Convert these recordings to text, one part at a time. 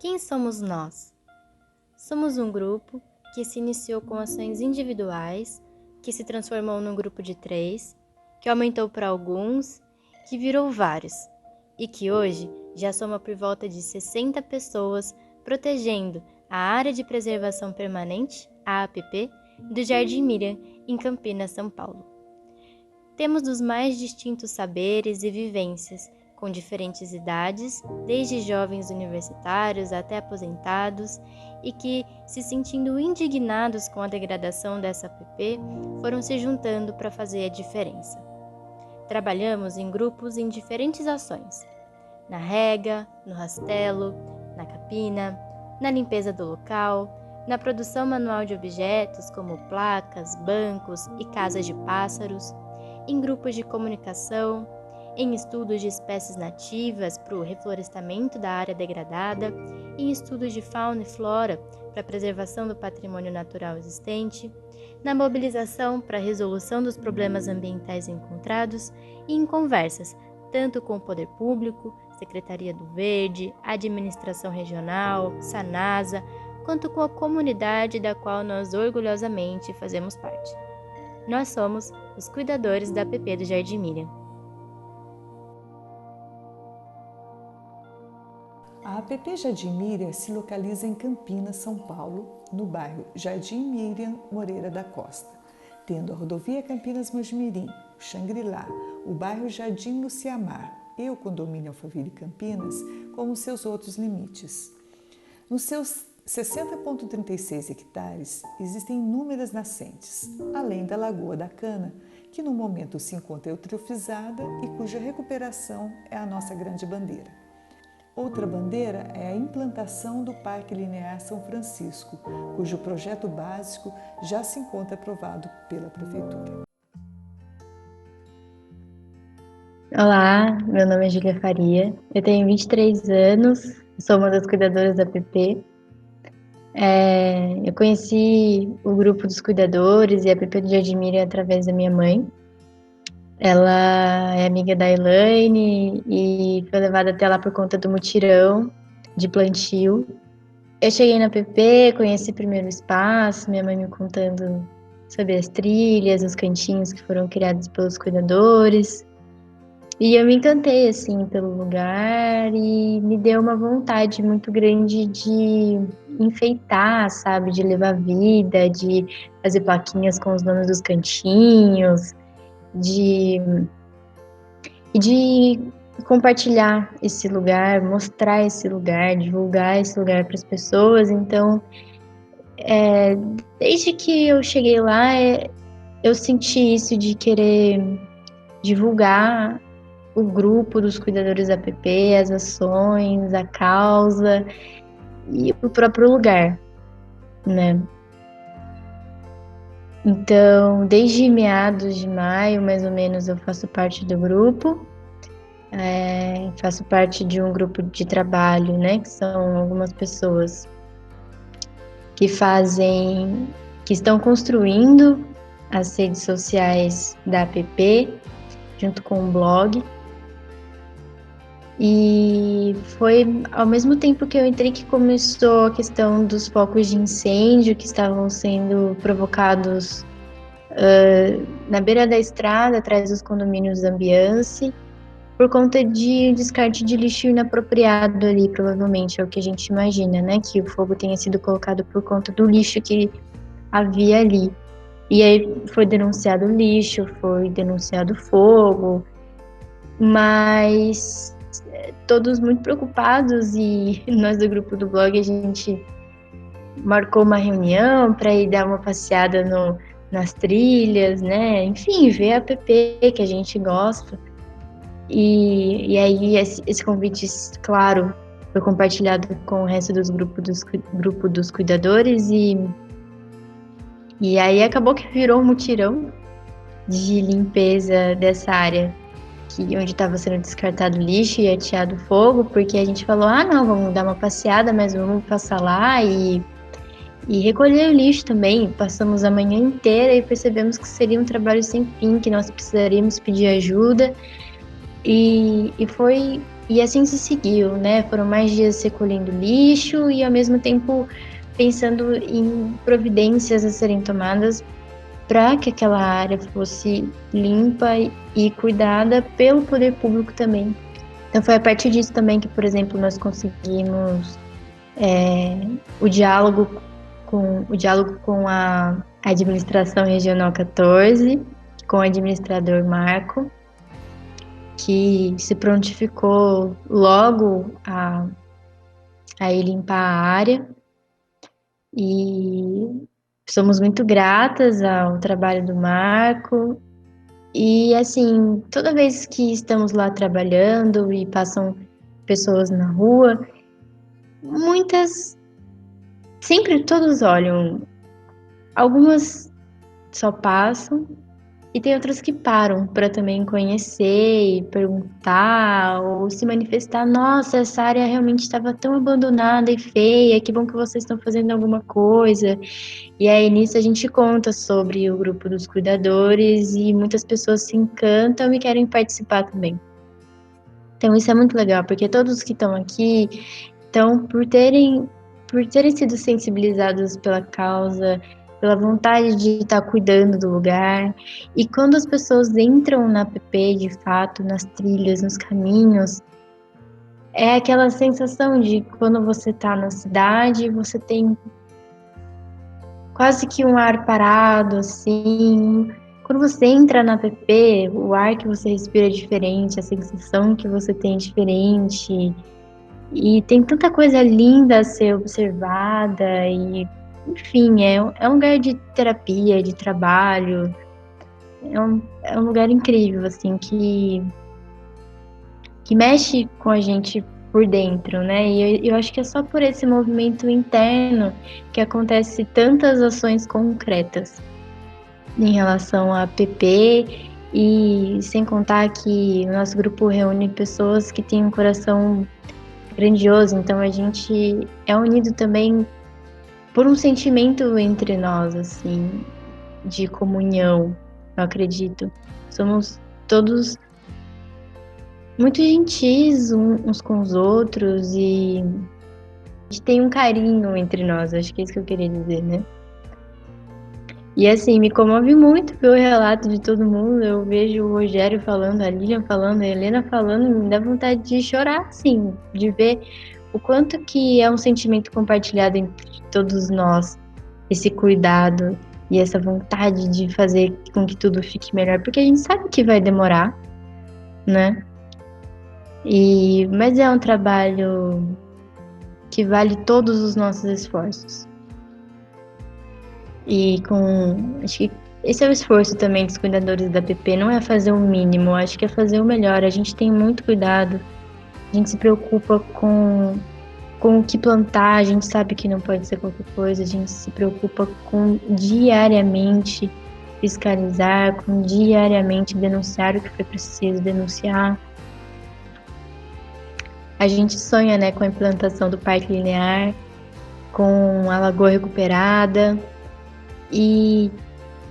Quem somos nós? Somos um grupo que se iniciou com ações individuais, que se transformou num grupo de 3, que aumentou para alguns, que virou vários, e que hoje já soma por volta de 60 pessoas protegendo a Área de Preservação Permanente, a APP, do Jardim Miriam, em Campinas, São Paulo. Temos dos mais distintos saberes e vivências, com diferentes idades, desde jovens universitários até aposentados, e que, se sentindo indignados com a degradação dessa APP, foram se juntando para fazer a diferença. Trabalhamos em grupos em diferentes ações, na rega, no rastelo, na capina, na limpeza do local, na produção manual de objetos como placas, bancos e casas de pássaros, em grupos de comunicação, em estudos de espécies nativas para o reflorestamento da área degradada, em estudos de fauna e flora para a preservação do patrimônio natural existente, na mobilização para a resolução dos problemas ambientais encontrados e em conversas, tanto com o poder público, Secretaria do Verde, Administração Regional, SANASA, quanto com a comunidade da qual nós orgulhosamente fazemos parte. Nós somos os cuidadores da APP do Jardim Miriam. A APP Jardim Miriam se localiza em Campinas, São Paulo, no bairro Jardim Miriam Moreira da Costa, tendo a rodovia Campinas-Mojimirim, o Xangri-Lá, o bairro Jardim Luciamar e o condomínio Alphaville Campinas como seus outros limites. Nos seus 60,36 hectares existem inúmeras nascentes, além da Lagoa da Cana, que no momento se encontra eutrofizada e cuja recuperação é a nossa grande bandeira. Outra bandeira é a implantação do Parque Linear São Francisco, cujo projeto básico já se encontra aprovado pela Prefeitura. Olá, meu nome é Júlia Faria, eu tenho 23 anos, sou uma das cuidadoras da APP. Eu conheci o grupo dos cuidadores e a APP do Jardim Miriam através da minha mãe. Ela é amiga da Elaine e foi levada até lá por conta do mutirão de plantio. Eu cheguei na APP, conheci primeiro o espaço, minha mãe me contando sobre as trilhas, os cantinhos que foram criados pelos cuidadores. E eu me encantei, assim, pelo lugar e me deu uma vontade muito grande de enfeitar, sabe? De levar vida, de fazer plaquinhas com os nomes dos cantinhos, de compartilhar esse lugar, mostrar esse lugar, divulgar esse lugar para as pessoas. Então, desde que eu cheguei lá, eu senti isso de querer divulgar o grupo dos cuidadores da APP, as ações, a causa e o próprio lugar, né? Então, desde meados de maio, mais ou menos, eu faço parte do grupo. Faço parte de um grupo de trabalho, né? Que são algumas pessoas que estão construindo as redes sociais da APP, junto com o blog. E foi ao mesmo tempo que eu entrei que começou a questão dos focos de incêndio que estavam sendo provocados na beira da estrada, atrás dos condomínios Ambiance, por conta de descarte de lixo inapropriado ali, provavelmente, é o que a gente imagina, né? Que o fogo tenha sido colocado por conta do lixo que havia ali. E aí foi denunciado lixo, foi denunciado fogo, mas todos muito preocupados, e nós do grupo do blog, a gente marcou uma reunião para ir dar uma passeada nas trilhas, né? Enfim, ver a APP que a gente gosta. E aí esse convite, claro, foi compartilhado com o resto dos grupo dos cuidadores e aí acabou que virou um mutirão de limpeza dessa área onde estava sendo descartado lixo e ateado fogo, porque a gente falou, não, vamos dar uma passeada, mas vamos passar lá e recolher o lixo também. Passamos a manhã inteira e percebemos que seria um trabalho sem fim, que nós precisaríamos pedir ajuda. E foi E assim se seguiu, né? Foram mais dias recolhendo lixo e, ao mesmo tempo, pensando em providências a serem tomadas para que aquela área fosse limpa e cuidada pelo poder público também. Então, foi a partir disso também que, por exemplo, nós conseguimos o diálogo com a administração regional 14, com o administrador Marco, que se prontificou logo a ir limpar a área, e somos muito gratas ao trabalho do Marco. E assim, toda vez que estamos lá trabalhando e passam pessoas na rua, muitas, sempre todos olham, algumas só passam. E tem outras que param para também conhecer e perguntar ou se manifestar. Nossa, essa área realmente estava tão abandonada e feia, que bom que vocês estão fazendo alguma coisa. E aí nisso a gente conta sobre o grupo dos cuidadores e muitas pessoas se encantam e querem participar também. Então isso é muito legal, porque todos que estão aqui estão por terem sido sensibilizados pela causa, pela vontade de estar cuidando do lugar. E quando as pessoas entram na PP, de fato, nas trilhas, nos caminhos, é aquela sensação de quando você está na cidade, você tem quase que um ar parado, assim. Quando você entra na PP, o ar que você respira é diferente, a sensação que você tem é diferente. E tem tanta coisa linda a ser observada, e, enfim, é um lugar de terapia, de trabalho, é um lugar incrível, assim, que mexe com a gente por dentro, né? E eu acho que é só por esse movimento interno que acontece tantas ações concretas em relação à PP, e sem contar que o nosso grupo reúne pessoas que têm um coração grandioso, então a gente é unido também por um sentimento entre nós, assim, de comunhão, eu acredito. Somos todos muito gentis uns com os outros e a gente tem um carinho entre nós, acho que é isso que eu queria dizer, né? E assim, me comove muito ver o relato de todo mundo. Eu vejo o Rogério falando, a Lilian falando, a Helena falando, e me dá vontade de chorar, assim, de ver o quanto que é um sentimento compartilhado entre todos nós, esse cuidado e essa vontade de fazer com que tudo fique melhor, porque a gente sabe que vai demorar, né? Mas é um trabalho que vale todos os nossos esforços. Acho que esse é o esforço também dos cuidadores da PP, não é fazer o mínimo, acho que é fazer o melhor. A gente tem muito cuidado, a gente se preocupa com o que plantar, a gente sabe que não pode ser qualquer coisa, a gente se preocupa com diariamente fiscalizar, com diariamente denunciar o que foi preciso denunciar. A gente sonha, né, com a implantação do Parque Linear, com a Lagoa Recuperada e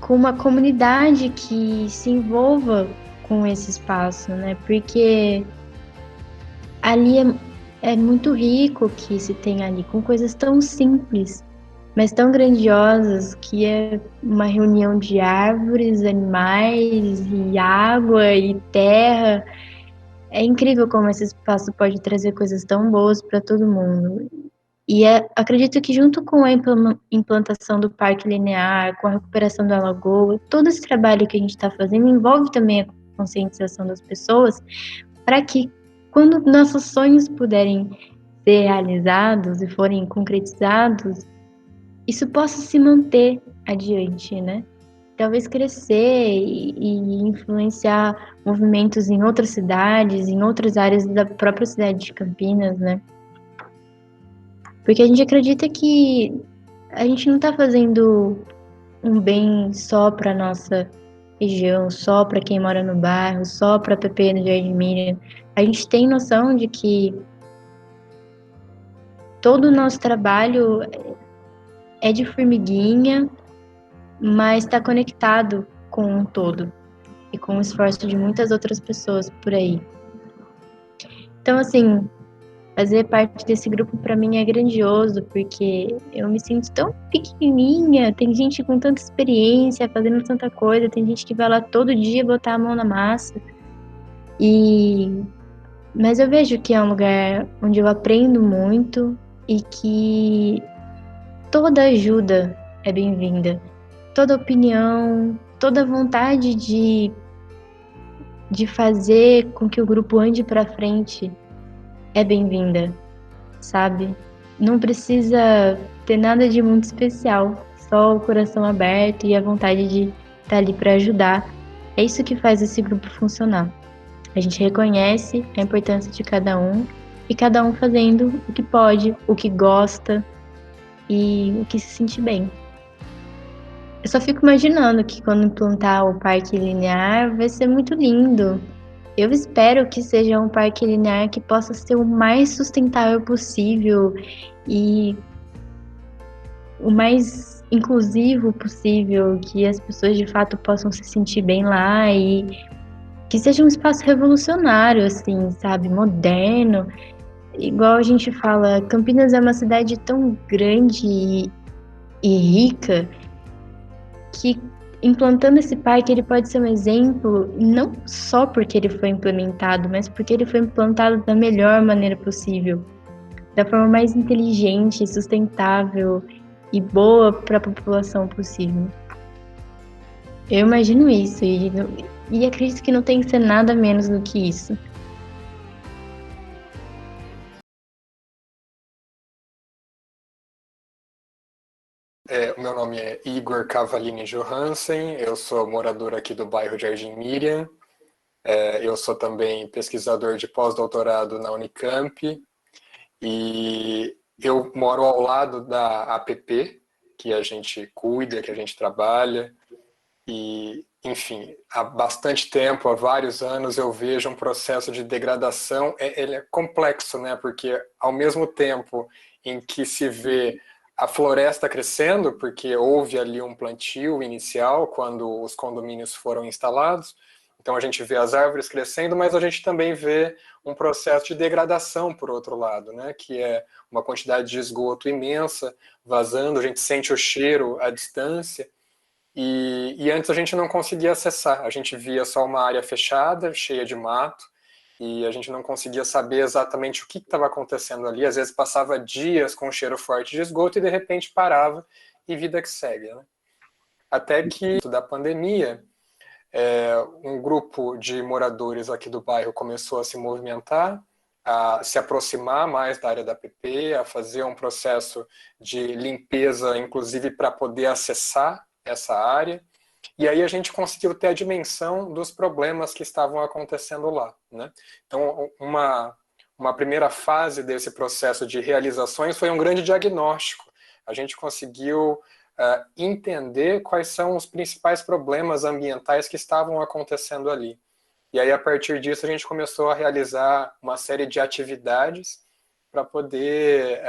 com uma comunidade que se envolva com esse espaço, né? Porque ali é muito rico o que se tem ali, com coisas tão simples, mas tão grandiosas, que é uma reunião de árvores, animais e água e terra. É incrível como esse espaço pode trazer coisas tão boas para todo mundo. Acredito que junto com a implantação do parque linear, com a recuperação da lagoa, todo esse trabalho que a gente está fazendo envolve também a conscientização das pessoas, para que quando nossos sonhos puderem ser realizados e forem concretizados, isso possa se manter adiante, né? Talvez crescer e influenciar movimentos em outras cidades, em outras áreas da própria cidade de Campinas, né? Porque a gente acredita que a gente não está fazendo um bem só para nossa região, só para quem mora no bairro, só para a PP no Jardim Miriam. A gente tem noção de que todo o nosso trabalho é de formiguinha, mas está conectado com um todo e com o esforço de muitas outras pessoas por aí. Então, assim, fazer parte desse grupo para mim é grandioso, porque eu me sinto tão pequenininha, tem gente com tanta experiência, fazendo tanta coisa, tem gente que vai lá todo dia botar a mão na massa. Mas eu vejo que é um lugar onde eu aprendo muito e que toda ajuda é bem-vinda. Toda opinião, toda vontade de fazer com que o grupo ande para frente é bem-vinda, sabe? Não precisa ter nada de muito especial, só o coração aberto e a vontade de estar ali para ajudar. É isso que faz esse grupo funcionar. A gente reconhece a importância de cada um e cada um fazendo o que pode, o que gosta e o que se sente bem. Eu só fico imaginando que quando implantar o parque linear vai ser muito lindo. Eu espero que seja um parque linear que possa ser o mais sustentável possível e o mais inclusivo possível, que as pessoas de fato possam se sentir bem lá e que seja um espaço revolucionário, assim, sabe, moderno. Igual a gente fala, Campinas é uma cidade tão grande e rica que implantando esse parque ele pode ser um exemplo não só porque ele foi implementado, mas porque ele foi implantado da melhor maneira possível, da forma mais inteligente, sustentável e boa para a população possível. Eu imagino isso e acredito que não tem que ser nada menos do que isso. O meu nome é Igor Cavalini Johansen, eu sou morador aqui do bairro Jardim Miriam, eu sou também pesquisador de pós-doutorado na Unicamp e eu moro ao lado da APP, que a gente cuida, que a gente trabalha e, enfim, há bastante tempo, há vários anos, eu vejo um processo de degradação, ele é complexo, né? Porque ao mesmo tempo em que se vê a floresta crescendo, porque houve ali um plantio inicial quando os condomínios foram instalados. Então a gente vê as árvores crescendo, mas a gente também vê um processo de degradação por outro lado, né? Que é uma quantidade de esgoto imensa vazando, a gente sente o cheiro à distância. E antes a gente não conseguia acessar, a gente via só uma área fechada, cheia de mato, e a gente não conseguia saber exatamente o que estava acontecendo ali. Às vezes passava dias com um cheiro forte de esgoto e de repente parava e vida que segue, né? Até que, da pandemia, um grupo de moradores aqui do bairro começou a se movimentar, a se aproximar mais da área da PP, a fazer um processo de limpeza, inclusive para poder acessar essa área. E aí a gente conseguiu ter a dimensão dos problemas que estavam acontecendo lá, né? Então, uma primeira fase desse processo de realizações foi um grande diagnóstico. A gente conseguiu entender quais são os principais problemas ambientais que estavam acontecendo ali. E aí, a partir disso, a gente começou a realizar uma série de atividades para poder,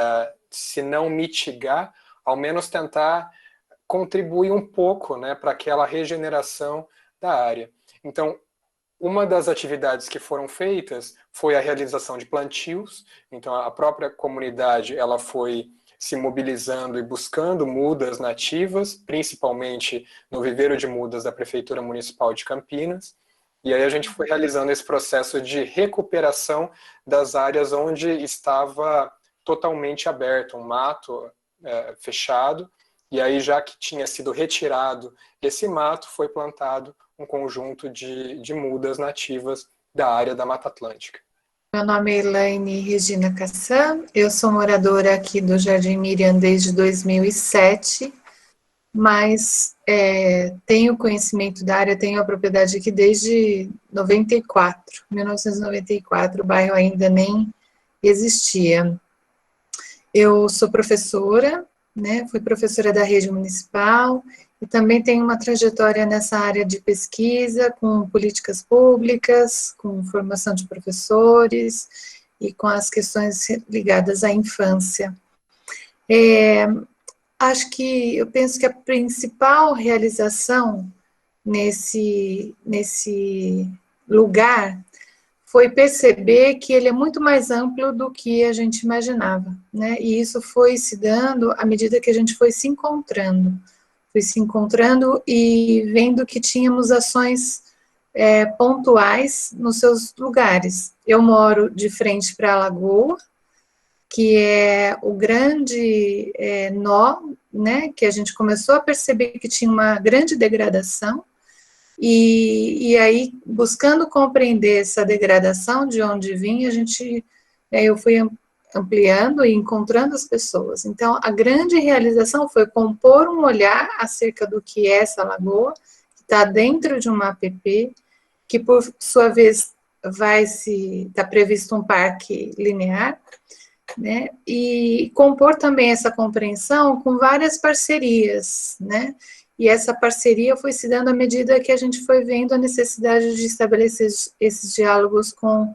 se não mitigar, ao menos tentar contribuir um pouco, né, para aquela regeneração da área. Então, uma das atividades que foram feitas foi a realização de plantios. Então, a própria comunidade ela foi se mobilizando e buscando mudas nativas, principalmente no viveiro de mudas da Prefeitura Municipal de Campinas. E aí a gente foi realizando esse processo de recuperação das áreas onde estava totalmente aberto, um mato fechado. E aí, já que tinha sido retirado esse mato, foi plantado um conjunto de mudas nativas da área da Mata Atlântica. Meu nome é Elaine Regina Cassan, eu sou moradora aqui do Jardim Miriam desde 2007, mas tenho conhecimento da área, tenho a propriedade aqui desde 1994, o bairro ainda nem existia. Eu sou professora, né, fui professora da rede municipal e também tenho uma trajetória nessa área de pesquisa, com políticas públicas, com formação de professores e com as questões ligadas à infância. Eu penso que a principal realização nesse lugar foi perceber que ele é muito mais amplo do que a gente imaginava, né? E isso foi se dando à medida que a gente foi se encontrando. Fui se encontrando e vendo que tínhamos ações pontuais nos seus lugares. Eu moro de frente para a Lagoa, que é o grande nó, né? Que a gente começou a perceber que tinha uma grande degradação, e aí, buscando compreender essa degradação, de onde vinha, eu fui ampliando e encontrando as pessoas. Então, a grande realização foi compor um olhar acerca do que é essa lagoa, que está dentro de uma APP, que, por sua vez, está previsto um parque linear, né? E compor também essa compreensão com várias parcerias, né? E essa parceria foi se dando à medida que a gente foi vendo a necessidade de estabelecer esses diálogos com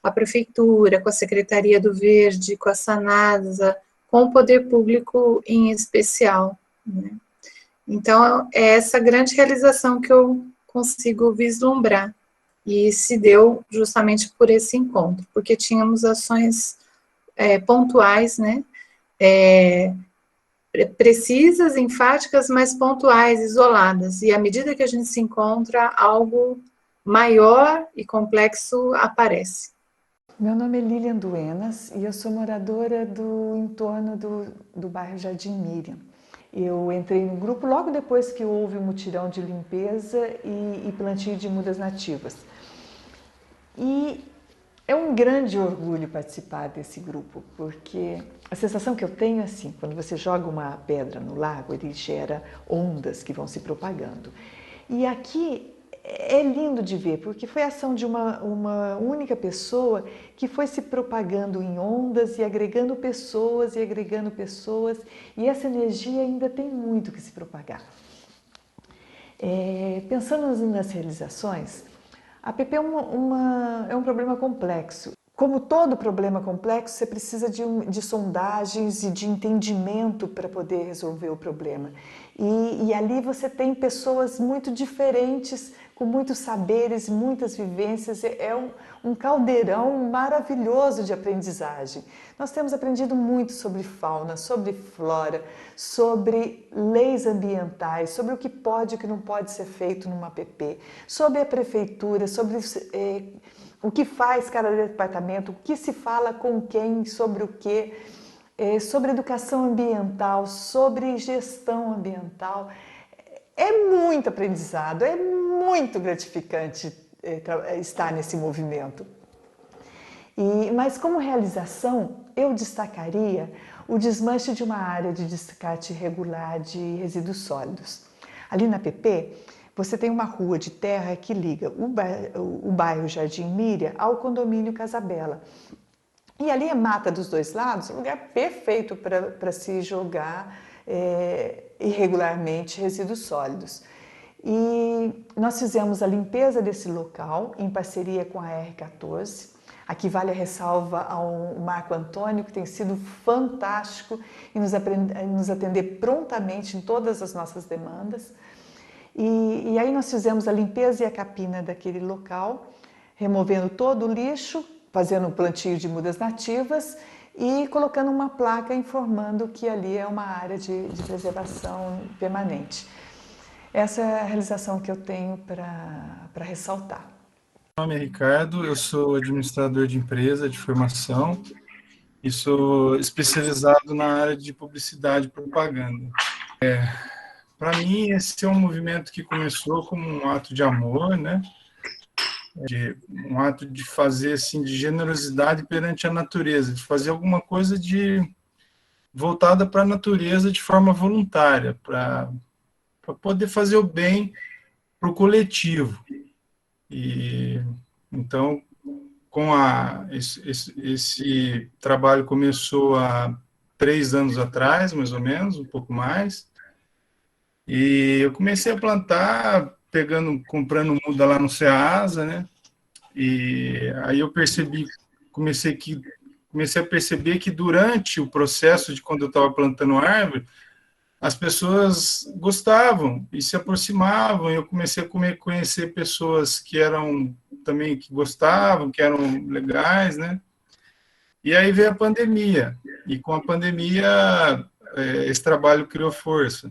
a prefeitura, com a Secretaria do Verde, com a Sanasa, com o poder público em especial, né? Então, é essa grande realização que eu consigo vislumbrar, e se deu justamente por esse encontro, porque tínhamos ações pontuais, né? Precisas, enfáticas, mas pontuais, isoladas. E à medida que a gente se encontra, algo maior e complexo aparece. Meu nome é Lilian Duenas e eu sou moradora do entorno do bairro Jardim Miriam. Eu entrei no grupo logo depois que houve o mutirão de limpeza e plantio de mudas nativas. E é um grande orgulho participar desse grupo, porque a sensação que eu tenho é assim, quando você joga uma pedra no lago, ele gera ondas que vão se propagando. E aqui é lindo de ver, porque foi a ação de uma única pessoa que foi se propagando em ondas e agregando pessoas, e essa energia ainda tem muito que se propagar. Pensando nas realizações, a APP é um problema complexo. Como todo problema complexo, você precisa de sondagens e de entendimento para poder resolver o problema. E ali você tem pessoas muito diferentes, com muitos saberes, muitas vivências. É um caldeirão maravilhoso de aprendizagem. Nós temos aprendido muito sobre fauna, sobre flora, sobre leis ambientais, sobre o que pode e o que não pode ser feito numa APP, sobre a prefeitura, sobre o que faz cada departamento, o que se fala com quem, sobre o quê, sobre educação ambiental, sobre gestão ambiental. É muito aprendizado, é muito gratificante estar nesse movimento. Mas como realização, eu destacaria o desmanche de uma área de descarte irregular de resíduos sólidos. Ali na APP, você tem uma rua de terra que liga o bairro Jardim Miriam ao condomínio Casabela. E ali é mata dos dois lados, um lugar perfeito para se jogar irregularmente resíduos sólidos. E nós fizemos a limpeza desse local em parceria com a R14. Aqui vale a ressalva ao Marco Antônio, que tem sido fantástico em nos atender prontamente em todas as nossas demandas. E aí nós fizemos a limpeza e a capina daquele local, removendo todo o lixo, fazendo um plantio de mudas nativas e colocando uma placa informando que ali é uma área de preservação permanente. Essa é a realização que eu tenho para ressaltar. Meu nome é Ricardo, eu sou administrador de empresa de formação e sou especializado na área de publicidade e propaganda. Para mim, esse é um movimento que começou como um ato de amor, né? Um ato de fazer assim, de generosidade perante a natureza, de fazer alguma coisa voltada para a natureza de forma voluntária, para poder fazer o bem para o coletivo. E então, esse trabalho começou há 3 anos atrás, mais ou menos, um pouco mais, e eu comecei a plantar, comprando muda lá no Ceasa, né? E aí eu comecei a perceber que durante o processo de quando eu estava plantando árvore, as pessoas gostavam e se aproximavam, e eu comecei a conhecer pessoas que eram também que gostavam, que eram legais, né? E aí veio a pandemia, e com a pandemia esse trabalho criou força.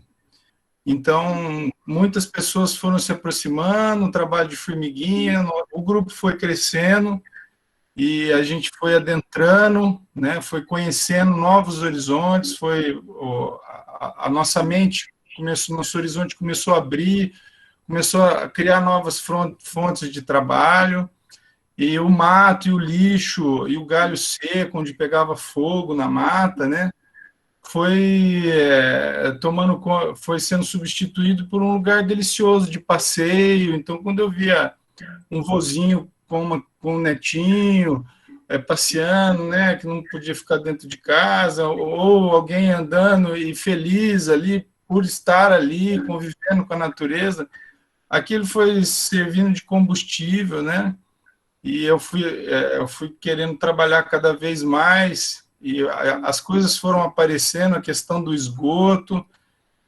Então, muitas pessoas foram se aproximando, um trabalho de formiguinha, o grupo foi crescendo, e a gente foi adentrando, né, foi conhecendo novos horizontes, a nossa mente, nosso horizonte começou a abrir, começou a criar novas fontes de trabalho, e o mato, e o lixo, e o galho seco, onde pegava fogo na mata, né, foi sendo substituído por um lugar delicioso de passeio. Então, quando eu via um vozinho com um netinho passeando, né, que não podia ficar dentro de casa, ou alguém andando e feliz ali por estar ali, convivendo com a natureza, aquilo foi servindo de combustível, né? E eu fui querendo trabalhar cada vez mais, e as coisas foram aparecendo, a questão do esgoto,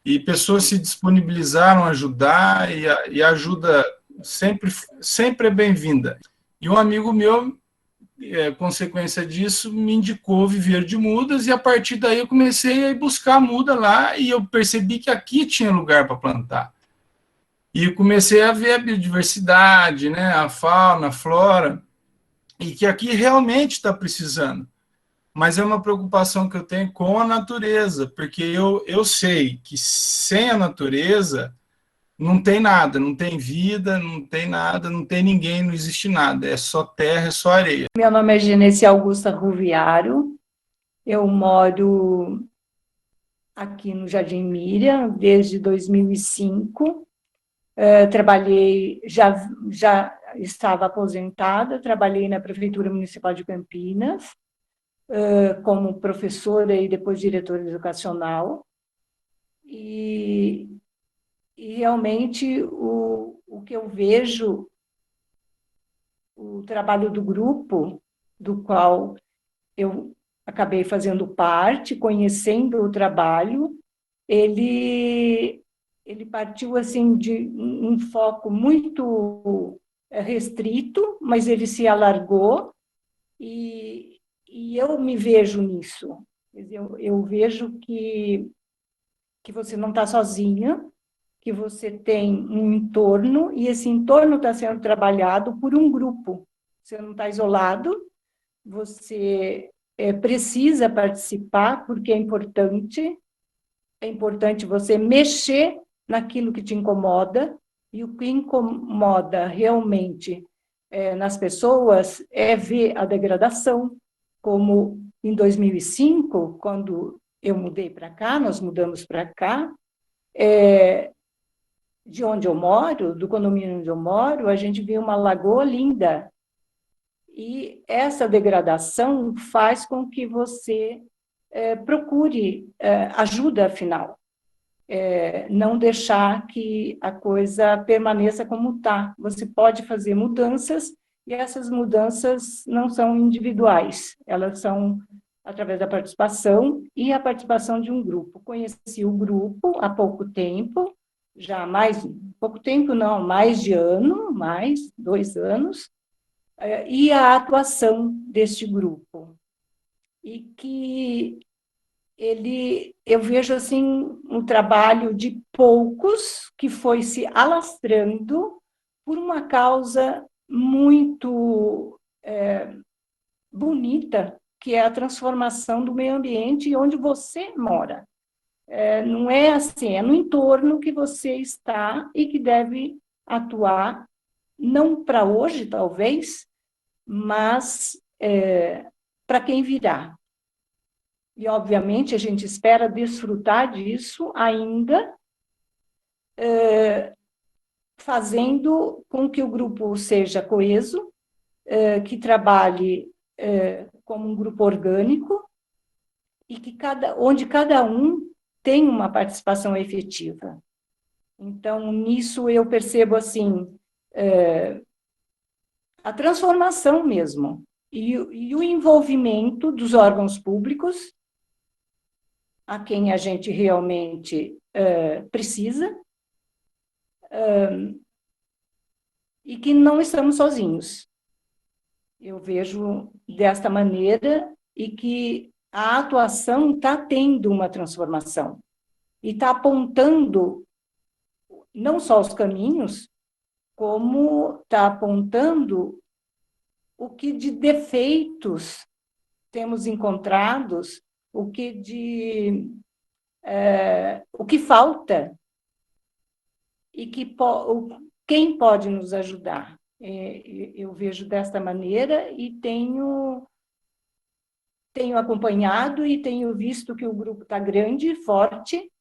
e pessoas se disponibilizaram a ajudar, e a ajuda sempre é bem-vinda. E um amigo meu, consequência disso, me indicou viver de mudas, e a partir daí eu comecei a ir buscar muda lá, e eu percebi que aqui tinha lugar para plantar. E comecei a ver a biodiversidade, né, a fauna, a flora, e que aqui realmente está precisando. Mas é uma preocupação que eu tenho com a natureza, porque eu sei que sem a natureza não tem nada, não tem vida, não tem nada, não tem ninguém, não existe nada, é só terra, é só areia. Meu nome é Genesi Augusta Ruviaro, eu moro aqui no Jardim Miriam desde 2005. Trabalhei, já estava aposentada, trabalhei na Prefeitura Municipal de Campinas, como professora e depois diretora educacional. E realmente o que eu vejo, o trabalho do grupo, do qual eu acabei fazendo parte, conhecendo o trabalho, ele partiu assim de um foco muito restrito, mas ele se alargou, e eu me vejo nisso. Eu vejo que você não está sozinha, que você tem um entorno, e esse entorno está sendo trabalhado por um grupo. Você não está isolado, você precisa participar, porque é importante você mexer naquilo que te incomoda, e o que incomoda realmente nas pessoas é ver a degradação, como em 2005, quando eu mudei para cá, nós mudamos para cá, de onde eu moro, do condomínio onde eu moro, a gente viu uma lagoa linda, e essa degradação faz com que você procure ajuda, afinal. Não deixar que a coisa permaneça como está. Você pode fazer mudanças, e essas mudanças não são individuais, elas são através da participação e a participação de um grupo. Conheci o grupo há pouco tempo, já pouco tempo não, mais de ano, mais 2 anos, e a atuação deste grupo. E que eu vejo assim um trabalho de poucos que foi se alastrando por uma causa muito bonita, que é a transformação do meio ambiente onde você mora. Não é assim, é no entorno que você está e que deve atuar, não para hoje, talvez, mas para quem virá. E, obviamente, a gente espera desfrutar disso ainda, fazendo com que o grupo seja coeso, que trabalhe como um grupo orgânico, e que onde cada um tem uma participação efetiva. Então, nisso eu percebo assim, a transformação mesmo, e o envolvimento dos órgãos públicos, a quem a gente realmente precisa, e que não estamos sozinhos. Eu vejo desta maneira e que a atuação está tendo uma transformação e está apontando não só os caminhos, como está apontando o que de defeitos temos encontrados, o que falta e quem pode nos ajudar. Eu vejo desta maneira e tenho acompanhado e tenho visto que o grupo está grande, forte,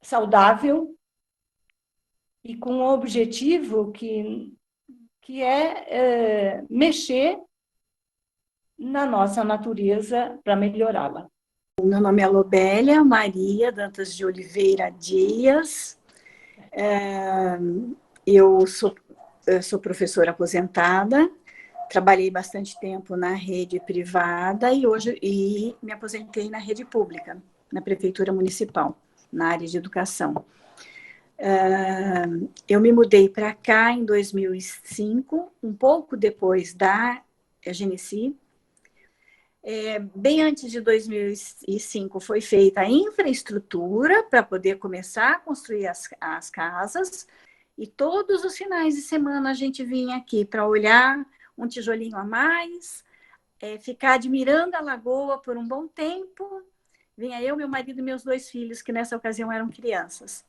saudável e com um objetivo que é mexer na nossa natureza para melhorá-la. Meu nome é Lobélia Maria Dantas de Oliveira Dias. Eu sou professora aposentada, trabalhei bastante tempo na rede privada e me aposentei na rede pública, na prefeitura municipal, na área de educação. Eu me mudei para cá em 2005, um pouco depois da Genesi. Bem antes de 2005 foi feita a infraestrutura para poder começar a construir as casas, e todos os finais de semana a gente vinha aqui para olhar um tijolinho a mais, ficar admirando a lagoa por um bom tempo. Vinha eu, meu marido e meus 2 filhos, que nessa ocasião eram crianças.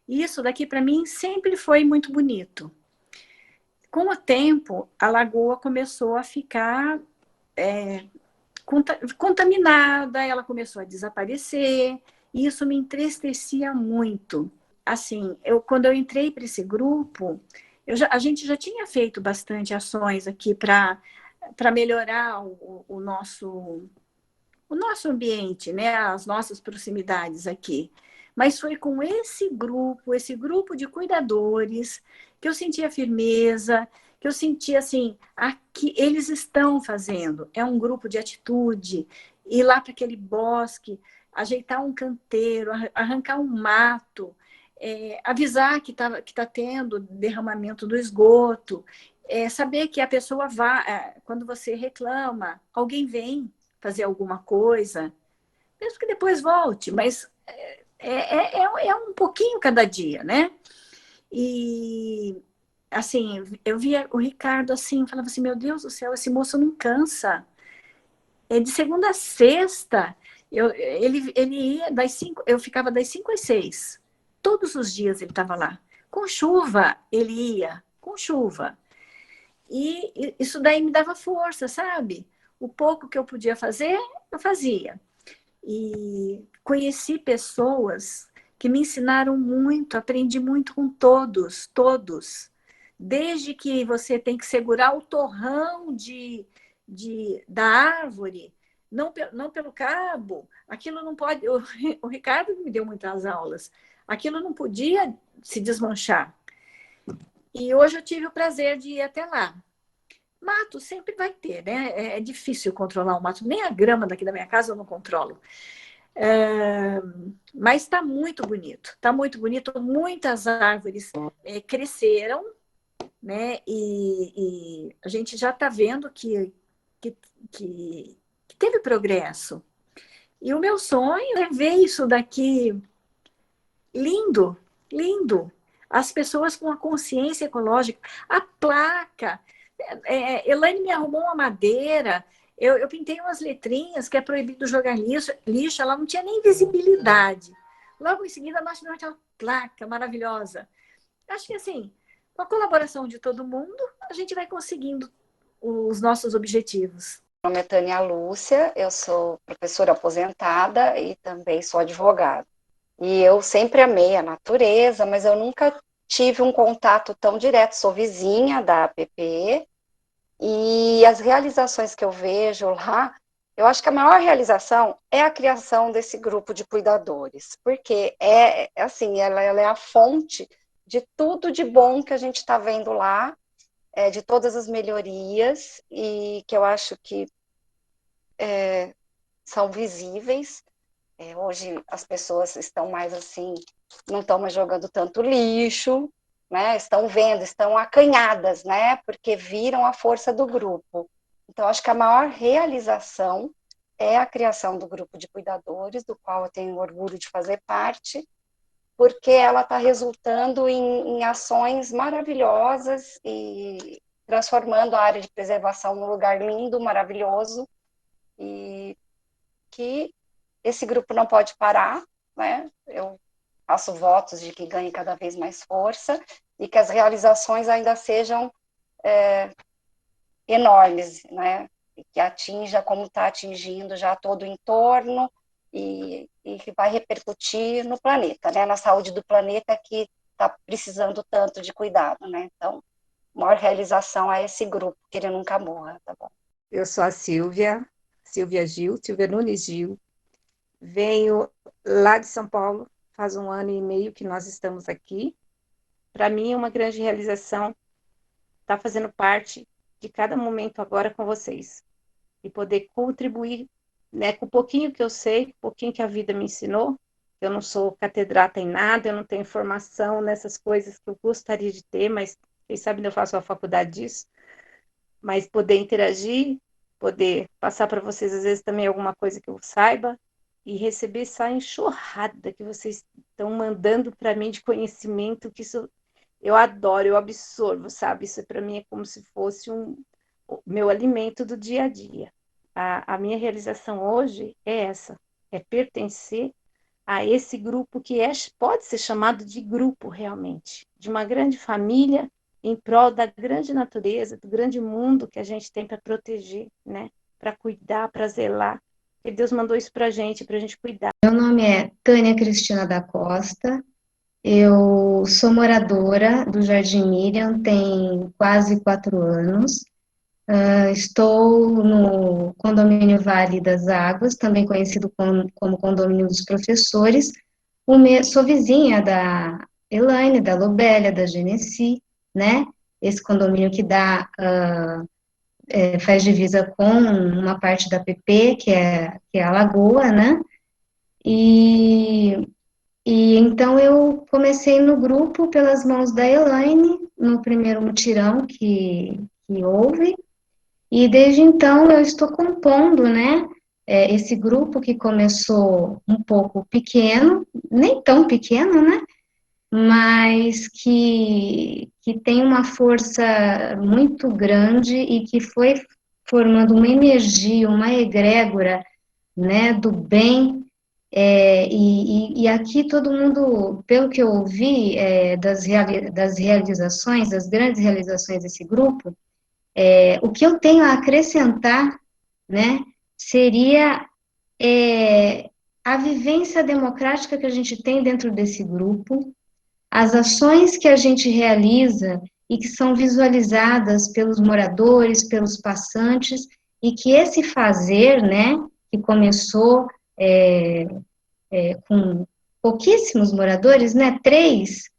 E isso daqui para mim sempre foi muito bonito. Com o tempo, a lagoa começou a ficar contaminada, ela começou a desaparecer, e isso me entristecia muito. Assim, quando eu entrei para esse grupo, a gente já tinha feito bastante ações aqui para melhorar o nosso ambiente, né? As nossas proximidades aqui. Mas foi com esse grupo de cuidadores, que eu sentia firmeza, que eu sentia assim, aqui eles estão fazendo. É um grupo de atitude, ir lá para aquele bosque, ajeitar um canteiro, arrancar um mato, avisar que tá tendo derramamento do esgoto, saber que a pessoa vai, quando você reclama, alguém vem fazer alguma coisa, mesmo que depois volte, mas é um pouquinho cada dia, né? E, assim, eu via o Ricardo assim, falava assim, meu Deus do céu, esse moço não cansa. De segunda a sexta, ele ia das 5, eu ficava das 5 às 6. Todos os dias ele estava lá. Com chuva, ele ia, com chuva. E isso daí me dava força, sabe? O pouco que eu podia fazer, eu fazia. E conheci pessoas que me ensinaram muito, aprendi muito com todos. Desde que você tem que segurar o torrão da árvore, não pelo cabo, aquilo não pode. O Ricardo me deu muitas aulas, aquilo não podia se desmanchar. E hoje eu tive o prazer de ir até lá. Mato sempre vai ter, né? É difícil controlar o mato, nem a grama daqui da minha casa eu não controlo. Mas está muito bonito, muitas árvores cresceram, né? E a gente já está vendo que teve progresso. E o meu sonho é ver isso daqui lindo, lindo. As pessoas com a consciência ecológica, a placa. Elaine me arrumou uma madeira, eu pintei umas letrinhas que é proibido jogar lixo, ela não tinha nem visibilidade. Logo em seguida, nós tivemos aquela placa maravilhosa. Acho que, assim, com a colaboração de todo mundo, a gente vai conseguindo os nossos objetivos. Meu nome é Tânia Lúcia, eu sou professora aposentada e também sou advogada. E eu sempre amei a natureza, mas eu nunca tive um contato tão direto. Sou vizinha da APP e as realizações que eu vejo lá, eu acho que a maior realização é a criação desse grupo de cuidadores, porque assim, ela é a fonte de tudo de bom que a gente está vendo lá, de todas as melhorias, e que eu acho que são visíveis. Hoje as pessoas estão mais assim, não estão mais jogando tanto lixo, né? Estão vendo, estão acanhadas, né? Porque viram a força do grupo. Então, acho que a maior realização é a criação do grupo de cuidadores, do qual eu tenho orgulho de fazer parte, porque ela está resultando em ações maravilhosas e transformando a área de preservação num lugar lindo, maravilhoso, e que esse grupo não pode parar, né? Eu faço votos de que ganhe cada vez mais força e que as realizações ainda sejam enormes, né? E que atinja como está atingindo já todo o entorno e que vai repercutir no planeta, né? Na saúde do planeta que está precisando tanto de cuidado, né? Então, a maior realização é esse grupo, que ele nunca morra, tá bom? Eu sou a Silvia Gil, Silvia Nunes Gil. Venho lá de São Paulo, faz 1 ano e meio que nós estamos aqui. Para mim é uma grande realização estar fazendo parte de cada momento agora com vocês e poder contribuir, né, com o pouquinho que eu sei, com o pouquinho que a vida me ensinou. Eu não sou catedrata em nada, eu não tenho formação nessas coisas que eu gostaria de ter, mas quem sabe eu faço a faculdade disso. Mas poder interagir, poder passar para vocês, às vezes, também alguma coisa que eu saiba, e receber essa enxurrada que vocês estão mandando para mim de conhecimento, que isso eu adoro, eu absorvo, sabe? Isso para mim é como se fosse o meu alimento do dia a dia. A minha realização hoje é essa, é pertencer a esse grupo que pode ser chamado de grupo realmente, de uma grande família em prol da grande natureza, do grande mundo que a gente tem para proteger, né? Para cuidar, para zelar. E Deus mandou isso para a gente cuidar. Meu nome é Tânia Cristina da Costa, eu sou moradora do Jardim Miriam, tem quase 4 anos. Estou no condomínio Vale das Águas, também conhecido como condomínio dos professores. Sou vizinha da Elaine, da Lobélia, da Genesi, né? Esse condomínio que faz divisa com uma parte da PP, que é a Lagoa, né? E então eu comecei no grupo pelas mãos da Elaine, no primeiro mutirão que houve, e desde então eu estou compondo, né, esse grupo que começou um pouco pequeno, nem tão pequeno, né, mas que tem uma força muito grande e que foi formando uma energia, uma egrégora, né, do bem, e aqui todo mundo, pelo que eu ouvi das realizações, das grandes realizações desse grupo, o que eu tenho a acrescentar, né, seria a vivência democrática que a gente tem dentro desse grupo, as ações que a gente realiza e que são visualizadas pelos moradores, pelos passantes, e que esse fazer, né, que começou com pouquíssimos moradores, né, 3,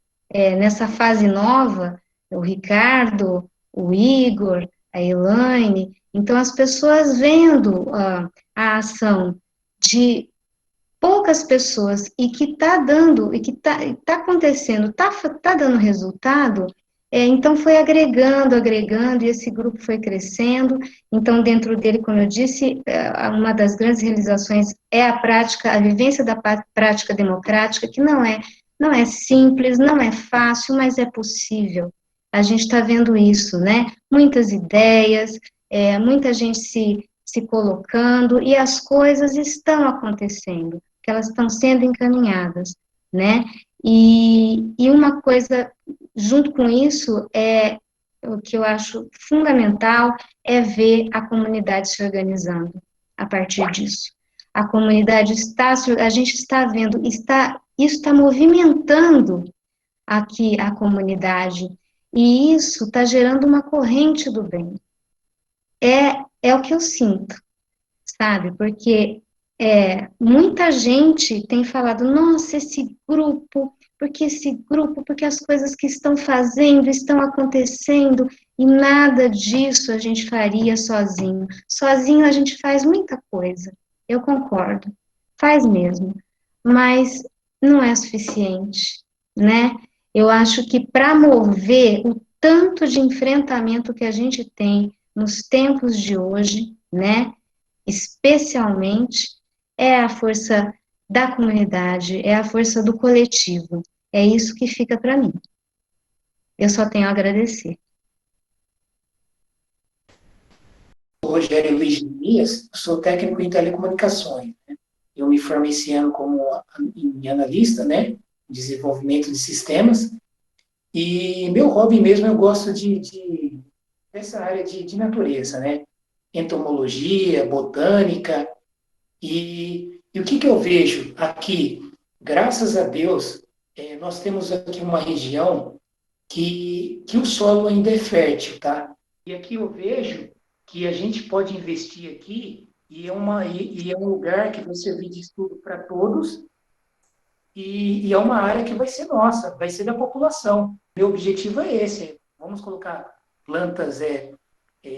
nessa fase nova, o Ricardo, o Igor, a Elaine, então as pessoas vendo a ação de poucas pessoas e que está dando, e que está acontecendo, está dando resultado, então foi agregando, e esse grupo foi crescendo, então dentro dele, como eu disse, uma das grandes realizações é a vivência da prática democrática, que não é simples, não é fácil, mas é possível. A gente está vendo isso, né? Muitas ideias, muita gente se colocando, e as coisas estão acontecendo, que elas estão sendo encaminhadas, né? E uma coisa, junto com isso, o que eu acho fundamental é ver a comunidade se organizando a partir disso. A comunidade a gente está vendo, isso está movimentando aqui a comunidade, e isso está gerando uma corrente do bem. É o que eu sinto, sabe? Porque muita gente tem falado, nossa, porque as coisas que estão fazendo, estão acontecendo, e nada disso a gente faria sozinho. Sozinho a gente faz muita coisa, eu concordo, faz mesmo, mas não é suficiente, né? Eu acho que para mover o tanto de enfrentamento que a gente tem nos tempos de hoje, né, especialmente, é a força da comunidade, é a força do coletivo. É isso que fica para mim. Eu só tenho a agradecer. Rogério Luiz Dias, sou técnico em telecomunicações. Né? Eu me formei esse ano como em analista, né? Desenvolvimento de sistemas. E meu hobby mesmo, eu gosto dessa área de natureza, né? Entomologia, botânica. E o que eu vejo aqui? Graças a Deus, nós temos aqui uma região que o solo ainda é fértil, tá? E aqui eu vejo que a gente pode investir aqui e é um lugar que vai servir de estudo para todos e é uma área que vai ser nossa, vai ser da população. Meu objetivo é esse, vamos colocar plantas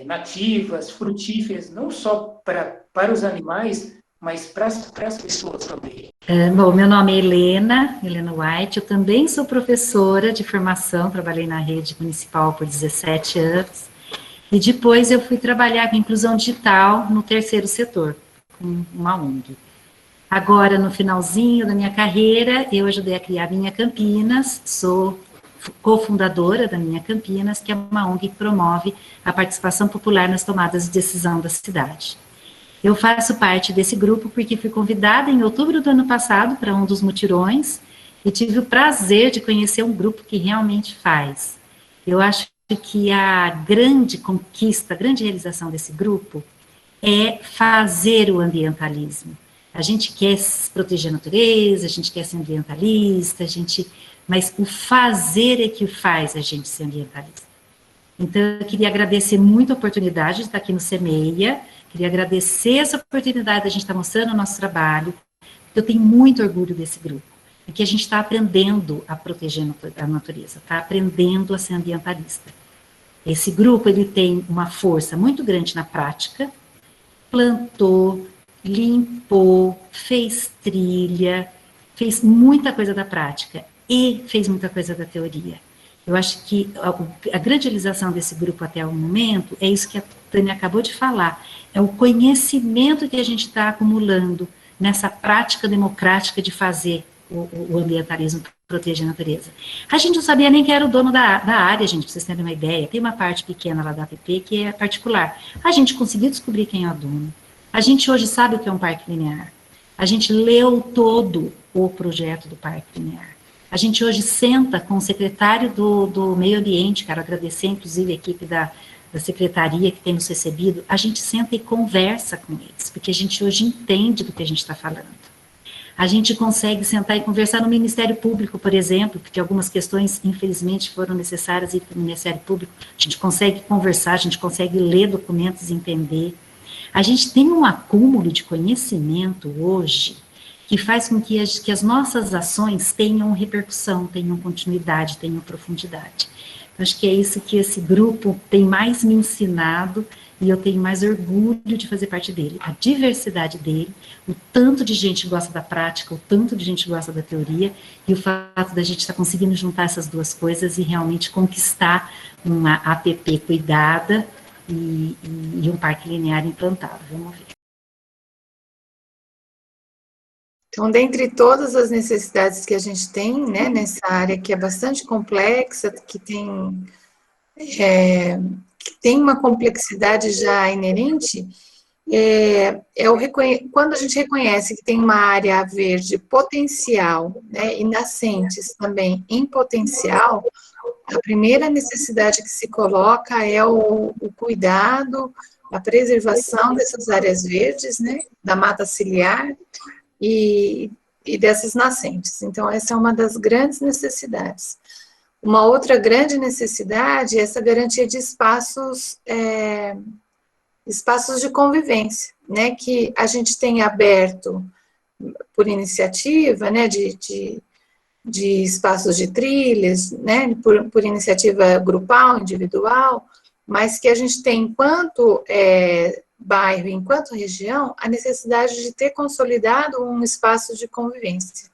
nativas, frutíferas, não só para os animais, mas para as pessoas também. Bom, meu nome é Helena White, eu também sou professora de formação, trabalhei na rede municipal por 17 anos, e depois eu fui trabalhar com inclusão digital no terceiro setor, com uma ONG. Agora, no finalzinho da minha carreira, eu ajudei a criar a Minha Campinas, sou cofundadora da Minha Campinas, que é uma ONG que promove a participação popular nas tomadas de decisão da cidade. Eu faço parte desse grupo porque fui convidada em outubro do ano passado para um dos mutirões e tive o prazer de conhecer um grupo que realmente faz. Eu acho que a grande conquista, a grande realização desse grupo é fazer o ambientalismo. A gente quer proteger a natureza, a gente quer ser ambientalista, mas o fazer é que faz a gente ser ambientalista. Então, eu queria agradecer muito a oportunidade de estar aqui no CEMEIA, queria agradecer essa oportunidade de a gente estar mostrando o nosso trabalho. Eu tenho muito orgulho desse grupo, porque a gente está aprendendo a proteger a natureza, está aprendendo a ser ambientalista. Esse grupo, ele tem uma força muito grande na prática, plantou, limpou, fez trilha, fez muita coisa da prática e fez muita coisa da teoria. Eu acho que a grande realização desse grupo até o momento é isso que a Tânia acabou de falar, é o conhecimento que a gente está acumulando nessa prática democrática de fazer o ambientalismo proteger a natureza. A gente não sabia nem quem era o dono da área, gente, para vocês terem uma ideia. Tem uma parte pequena lá da APP que é particular. A gente conseguiu descobrir quem é o dono. A gente hoje sabe o que é um parque linear. A gente leu todo o projeto do parque linear. A gente hoje senta com o secretário do Meio Ambiente, quero agradecer, inclusive, a equipe da secretaria que tem nos recebido, a gente senta e conversa com eles, porque a gente hoje entende do que a gente está falando. A gente consegue sentar e conversar no Ministério Público, por exemplo, porque algumas questões, infelizmente, foram necessárias ir para o Ministério Público, a gente consegue conversar, a gente consegue ler documentos e entender. A gente tem um acúmulo de conhecimento hoje que faz com que as nossas ações tenham repercussão, tenham continuidade, tenham profundidade. Então, acho que é isso que esse grupo tem mais me ensinado e eu tenho mais orgulho de fazer parte dele. A diversidade dele, o tanto de gente que gosta da prática, o tanto de gente que gosta da teoria e o fato da gente estar conseguindo juntar essas duas coisas e realmente conquistar uma APP cuidada e um parque linear implantado. Vamos ver. Então, dentre todas as necessidades que a gente tem, né, nessa área que é bastante complexa, que tem uma complexidade já inerente, quando a gente reconhece que tem uma área verde potencial, né, e nascentes também em potencial, a primeira necessidade que se coloca é o cuidado, a preservação dessas áreas verdes, né, da mata ciliar, e dessas nascentes. Então, essa é uma das grandes necessidades. Uma outra grande necessidade é essa garantia de espaços de convivência, né, que a gente tem aberto por iniciativa, né, de espaços de trilhas, né, por iniciativa grupal, individual, mas que a gente tem enquanto bairro, enquanto região, a necessidade de ter consolidado um espaço de convivência,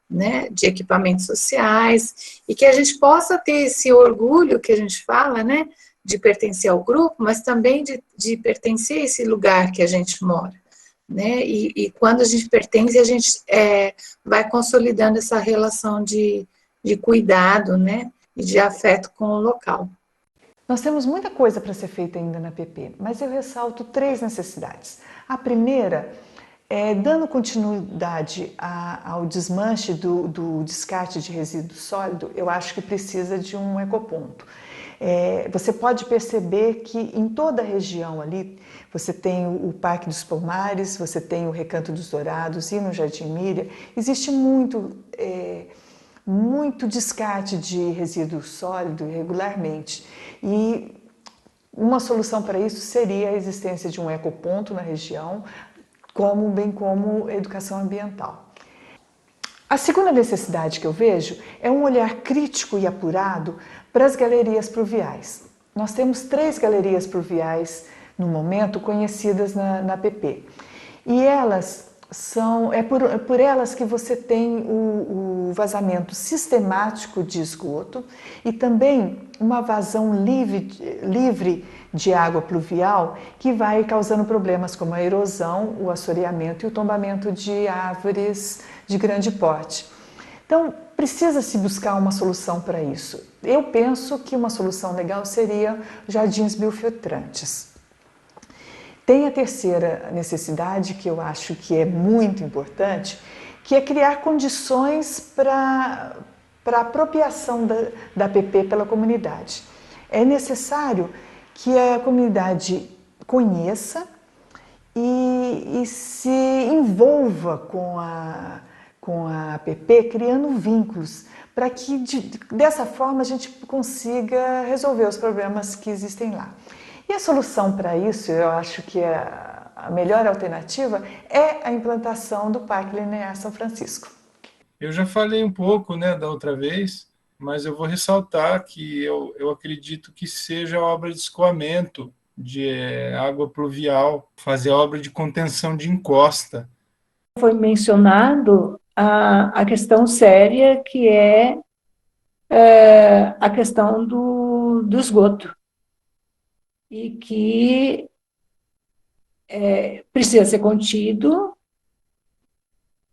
né, de equipamentos sociais, e que a gente possa ter esse orgulho que a gente fala, né, de pertencer ao grupo, mas também de pertencer a esse lugar que a gente mora, né, e quando a gente pertence, a gente vai consolidando essa relação de cuidado, né, e de afeto com o local. Nós temos muita coisa para ser feita ainda na PP, mas eu ressalto 3 necessidades. A primeira é, dando continuidade ao desmanche do descarte de resíduo sólido, eu acho que precisa de um ecoponto. Você pode perceber que em toda a região ali, você tem o Parque dos Palmares, você tem o Recanto dos Dourados e no Jardim Miriam, existe muito descarte de resíduo sólido regularmente. E uma solução para isso seria a existência de um ecoponto na região, bem como educação ambiental. A segunda necessidade que eu vejo é um olhar crítico e apurado para as galerias pluviais. Nós temos 3 galerias pluviais no momento conhecidas na PP. E elas por elas que você tem o vazamento sistemático de esgoto e também uma vazão livre de água pluvial que vai causando problemas como a erosão, o assoreamento e o tombamento de árvores de grande porte. Então, precisa-se buscar uma solução para isso. Eu penso que uma solução legal seria jardins biofiltrantes. Tem a terceira necessidade, que eu acho que é muito importante, que é criar condições para a apropriação da PP pela comunidade. É necessário que a comunidade conheça e se envolva com a PP, criando vínculos, para que dessa forma a gente consiga resolver os problemas que existem lá. E a solução para isso, eu acho que a melhor alternativa é a implantação do Parque Linear São Francisco. Eu já falei um pouco, né, da outra vez, mas eu vou ressaltar que eu acredito que seja obra de escoamento de água pluvial, fazer obra de contenção de encosta. Foi mencionado a questão séria que é a questão do esgoto, e que precisa ser contido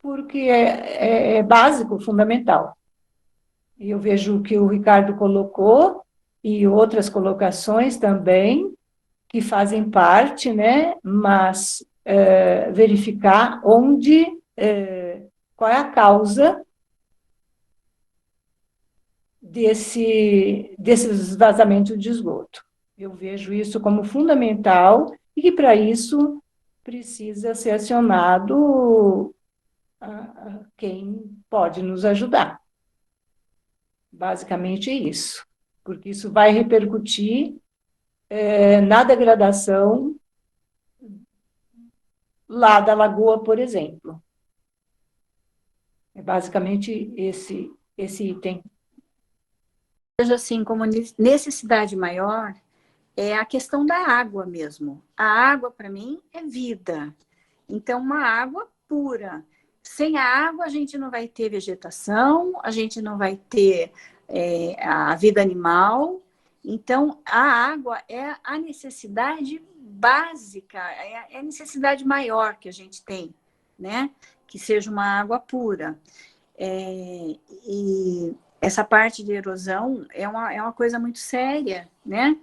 porque é básico, fundamental. E eu vejo que o Ricardo colocou, e outras colocações também, que fazem parte, né? Mas verificar qual é a causa desses vazamentos de esgoto. Eu vejo isso como fundamental e que, para isso, precisa ser acionado quem pode nos ajudar. Basicamente é isso, porque isso vai repercutir na degradação lá da lagoa, por exemplo. É basicamente esse item. Vejo assim, como necessidade maior, é a questão da água mesmo. A água, para mim, é vida. Então, uma água pura. Sem a água, a gente não vai ter vegetação, a gente não vai ter a vida animal. Então, a água é a necessidade básica, é a necessidade maior que a gente tem, né? Que seja uma água pura. E essa parte de erosão é uma coisa muito séria, né?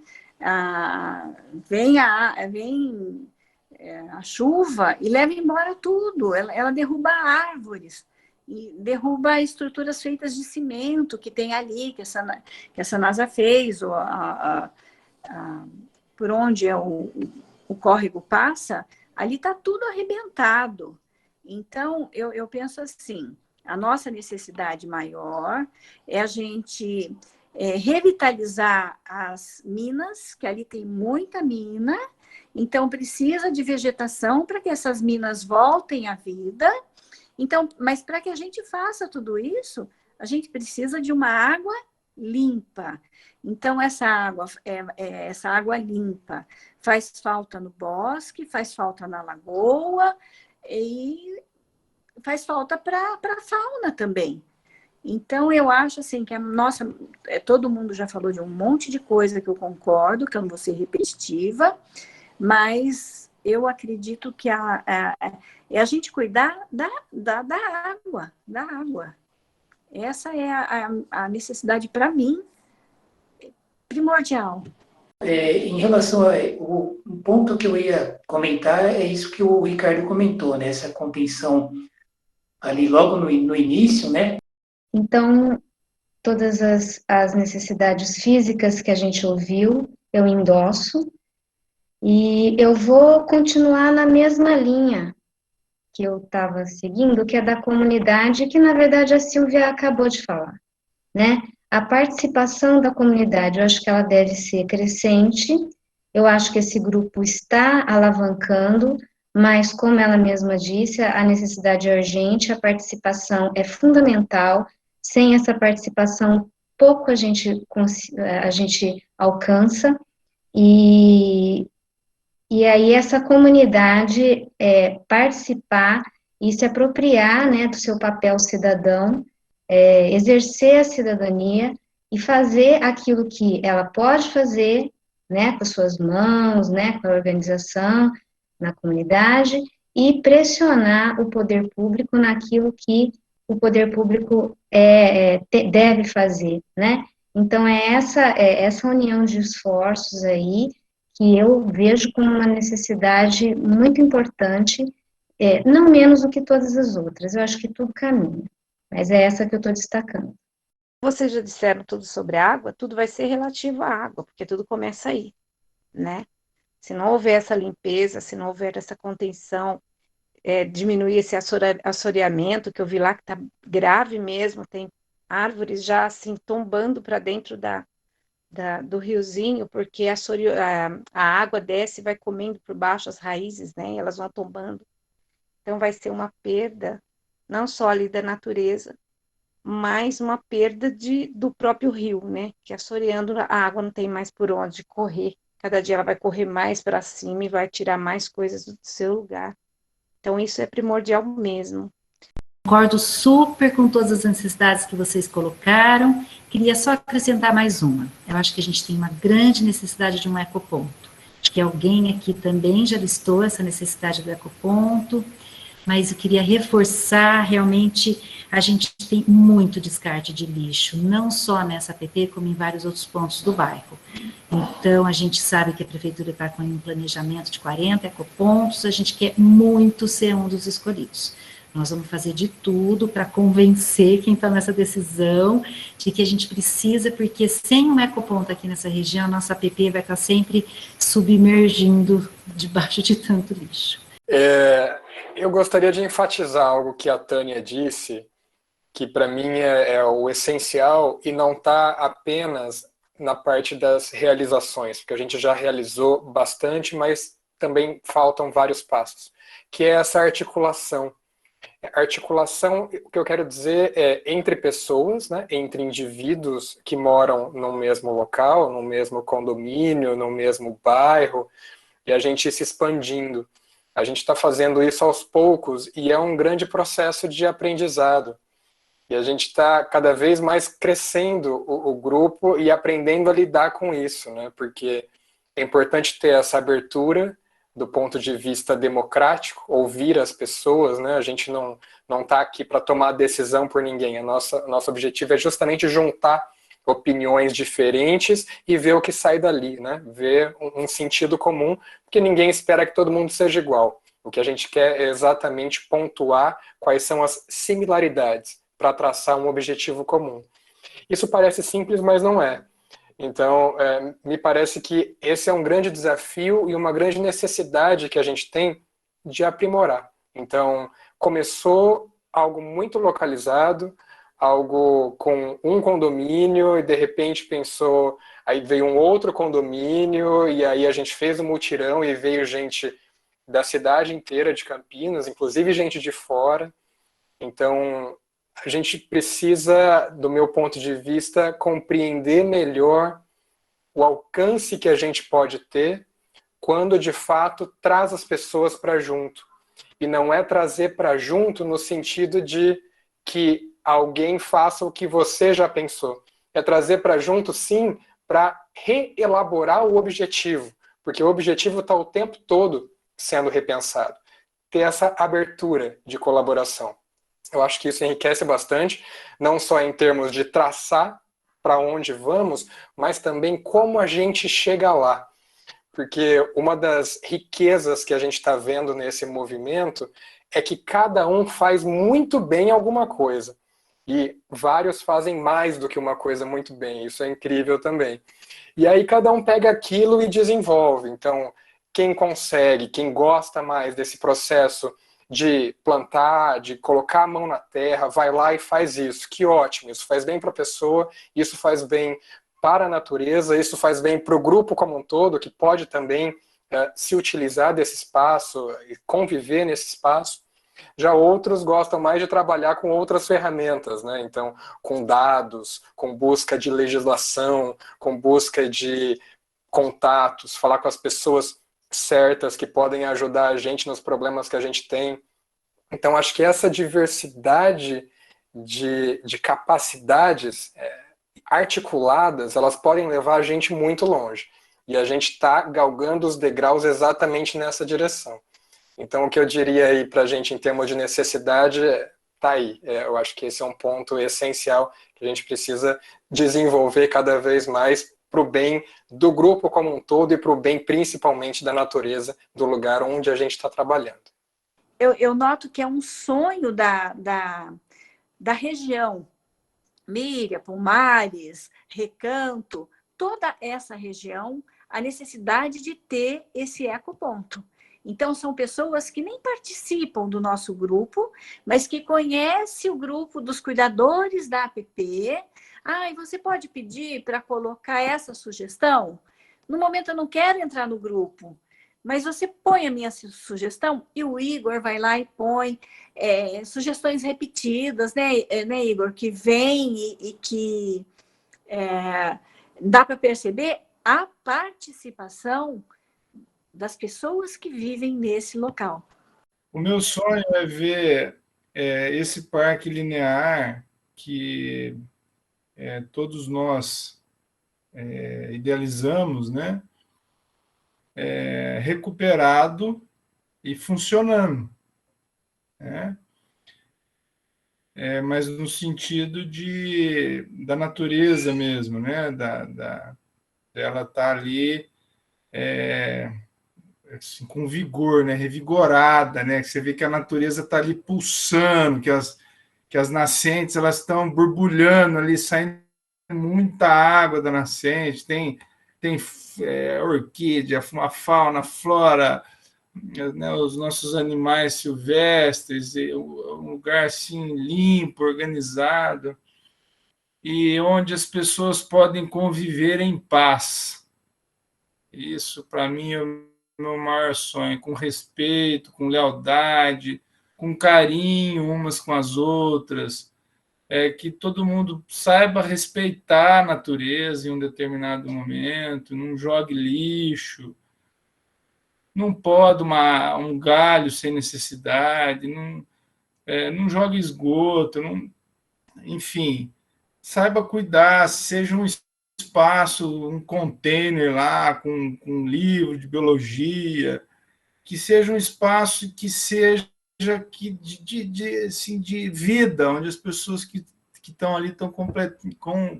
Vem a chuva e leva embora tudo, ela derruba árvores, e derruba estruturas feitas de cimento que tem ali, que essa NASA fez, ou por onde o córrego passa, ali está tudo arrebentado. Então, eu penso assim, a nossa necessidade maior é a gente revitalizar as minas, que ali tem muita mina, então precisa de vegetação para que essas minas voltem à vida. Então, mas para que a gente faça tudo isso, a gente precisa de uma água limpa. Então, essa água limpa faz falta no bosque, faz falta na lagoa e faz falta para a fauna também. Então, eu acho assim que todo mundo já falou de um monte de coisa que eu concordo, que eu não vou ser repetitiva, mas eu acredito que é a gente cuidar da água, da água. Essa é a necessidade, para mim, primordial. Em relação ao ponto que eu ia comentar, é isso que o Ricardo comentou, né? Essa contenção ali logo no início, né? Então, todas as necessidades físicas que a gente ouviu, eu endosso, e eu vou continuar na mesma linha que eu estava seguindo, que é da comunidade, que na verdade a Silvia acabou de falar, né? A participação da comunidade, eu acho que ela deve ser crescente, eu acho que esse grupo está alavancando, mas como ela mesma disse, a necessidade é urgente, a participação é fundamental, sem essa participação, pouco a gente alcança, e aí essa comunidade participar e se apropriar, né, do seu papel cidadão, exercer a cidadania e fazer aquilo que ela pode fazer, né, com as suas mãos, né, com a organização, na comunidade, e pressionar o poder público naquilo que o poder público deve fazer, né? Então, é essa união de esforços aí que eu vejo como uma necessidade muito importante, não menos do que todas as outras, eu acho que tudo caminha, mas é essa que eu estou destacando. Vocês já disseram tudo sobre a água, tudo vai ser relativo à água, porque tudo começa aí, né? Se não houver essa limpeza, se não houver essa contenção, diminuir esse assoreamento, que eu vi lá que está grave mesmo, tem árvores já assim tombando para dentro do riozinho, porque a água desce e vai comendo por baixo as raízes, né? E elas vão tombando. Então vai ser uma perda, não só ali da natureza, mas uma perda do próprio rio, né? Que assoreando a água não tem mais por onde correr. Cada dia ela vai correr mais para cima e vai tirar mais coisas do seu lugar. Então isso é primordial mesmo. Concordo super com todas as necessidades que vocês colocaram. Queria só acrescentar mais uma. Eu acho que a gente tem uma grande necessidade de um ecoponto. Acho que alguém aqui também já listou essa necessidade do ecoponto, mas eu queria reforçar, realmente, a gente tem muito descarte de lixo, não só nessa APP, como em vários outros pontos do bairro. Então, a gente sabe que a prefeitura está com um planejamento de 40 ecopontos, a gente quer muito ser um dos escolhidos. Nós vamos fazer de tudo para convencer quem está nessa decisão de que a gente precisa, porque sem um ecoponto aqui nessa região, a nossa APP vai estar sempre submergindo debaixo de tanto lixo. Eu gostaria de enfatizar algo que a Tânia disse, que para mim é o essencial e não está apenas na parte das realizações, porque a gente já realizou bastante, mas também faltam vários passos, que é essa articulação. Articulação, o que eu quero dizer é entre pessoas, né, entre indivíduos que moram no mesmo local, no mesmo condomínio, no mesmo bairro, e a gente se expandindo. A gente está fazendo isso aos poucos e é um grande processo de aprendizado. E a gente está cada vez mais crescendo o grupo e aprendendo a lidar com isso, né? Porque é importante ter essa abertura do ponto de vista democrático, ouvir as pessoas, né? A gente não está aqui para tomar decisão por ninguém. Nosso objetivo é justamente juntar opiniões diferentes e ver o que sai dali, né? Ver um sentido comum, porque ninguém espera que todo mundo seja igual. O que a gente quer é exatamente pontuar quais são as similaridades para traçar um objetivo comum. Isso parece simples, mas não é. Então, me parece que esse é um grande desafio e uma grande necessidade que a gente tem de aprimorar. Então, começou algo muito localizado, algo com um condomínio e de repente pensou, aí veio um outro condomínio e aí a gente fez um mutirão e veio gente da cidade inteira de Campinas, inclusive gente de fora. Então, a gente precisa, do meu ponto de vista, compreender melhor o alcance que a gente pode ter quando, de fato, traz as pessoas para junto. E não é trazer para junto no sentido de que alguém faça o que você já pensou. É trazer para junto, sim, para reelaborar o objetivo, porque o objetivo está o tempo todo sendo repensado. Ter essa abertura de colaboração. Eu acho que isso enriquece bastante, não só em termos de traçar para onde vamos, mas também como a gente chega lá. Porque uma das riquezas que a gente está vendo nesse movimento é que cada um faz muito bem alguma coisa. E vários fazem mais do que uma coisa muito bem. Isso é incrível também. E aí cada um pega aquilo e desenvolve. Então, quem consegue, quem gosta mais desse processo de plantar, de colocar a mão na terra, vai lá e faz isso. Que ótimo, isso faz bem para a pessoa, isso faz bem para a natureza, isso faz bem para o grupo como um todo, que pode também se utilizar desse espaço e conviver nesse espaço. Já outros gostam mais de trabalhar com outras ferramentas, né? Então, com dados, com busca de legislação, com busca de contatos, falar com as pessoas certas que podem ajudar a gente nos problemas que a gente tem. Então, acho que essa diversidade de capacidades articuladas, elas podem levar a gente muito longe. E a gente está galgando os degraus exatamente nessa direção. Então, o que eu diria aí para a gente em termos de necessidade está aí. Eu acho que esse é um ponto essencial que a gente precisa desenvolver cada vez mais para o bem do grupo como um todo e para o bem principalmente da natureza, do lugar onde a gente está trabalhando. Eu noto que é um sonho da região. Míria, Palmares, Recanto, toda essa região, a necessidade de ter esse ecoponto. Então, são pessoas que nem participam do nosso grupo, mas que conhecem o grupo dos cuidadores da APP. Ah, e você pode pedir para colocar essa sugestão? No momento eu não quero entrar no grupo, mas você põe a minha sugestão e o Igor vai lá e põe sugestões repetidas, né, Igor? Que vem e que dá para perceber a participação das pessoas que vivem nesse local. O meu sonho é ver esse parque linear que todos nós idealizamos, né? Recuperado e funcionando, né? Mas no sentido da natureza mesmo, né? Dela estar ali assim, com vigor, né? Revigorada, né? Que você vê que a natureza está ali pulsando, que as nascentes elas estão borbulhando ali, saindo muita água da nascente, tem orquídea, a fauna, a flora, né, os nossos animais silvestres, um lugar assim limpo, organizado, e onde as pessoas podem conviver em paz. Isso, para mim, é o meu maior sonho, com respeito, com lealdade, com carinho umas com as outras, que todo mundo saiba respeitar a natureza em um determinado momento, não jogue lixo, não poda um galho sem necessidade, não jogue esgoto, enfim, saiba cuidar, seja um espaço, um container lá com um livro de biologia, que seja um espaço que seja assim, de vida, onde as pessoas que estão ali estão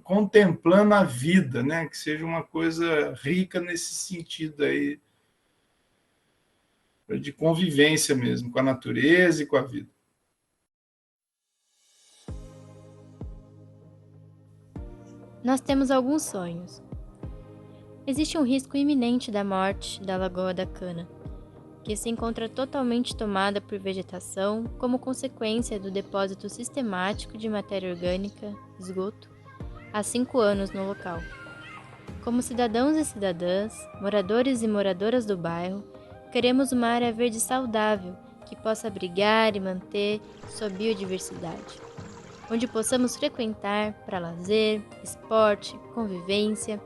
contemplando a vida, né? Que seja uma coisa rica nesse sentido aí, de convivência mesmo, com a natureza e com a vida. Nós temos alguns sonhos. Existe um risco iminente da morte da Lagoa da Cana, que se encontra totalmente tomada por vegetação como consequência do depósito sistemático de matéria orgânica, esgoto, há 5 anos no local. Como cidadãos e cidadãs, moradores e moradoras do bairro, queremos uma área verde saudável que possa abrigar e manter sua biodiversidade, onde possamos frequentar para lazer, esporte, convivência,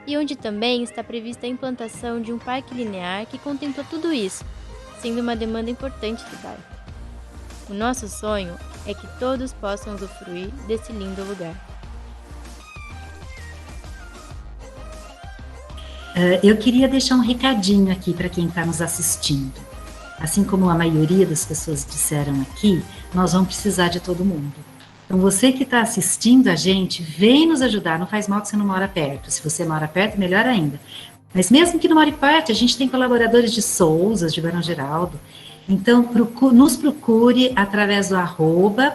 e onde também está prevista a implantação de um parque linear que contempla tudo isso, sendo uma demanda importante do bairro. O nosso sonho é que todos possam usufruir desse lindo lugar. Eu queria deixar um recadinho aqui para quem está nos assistindo. Assim como a maioria das pessoas disseram aqui, nós vamos precisar de todo mundo. Então, você que está assistindo a gente, vem nos ajudar. Não faz mal que você não mora perto. Se você mora perto, melhor ainda. Mas mesmo que não more perto, a gente tem colaboradores de Souzas, de Barão Geraldo. Então, nos procure através do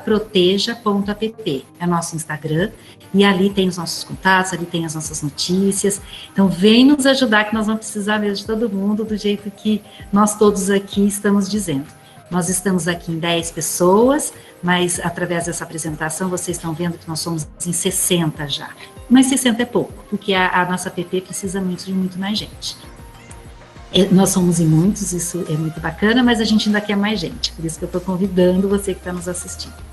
@proteja.app. É nosso Instagram. E ali tem os nossos contatos, ali tem as nossas notícias. Então, vem nos ajudar, que nós vamos precisar mesmo de todo mundo, do jeito que nós todos aqui estamos dizendo. Nós estamos aqui em 10 pessoas, mas através dessa apresentação vocês estão vendo que nós somos em 60 já. Mas 60 é pouco, porque a nossa app precisa muito de muito mais gente. Nós somos em muitos, isso é muito bacana, mas a gente ainda quer mais gente. Por isso que eu estou convidando você que está nos assistindo.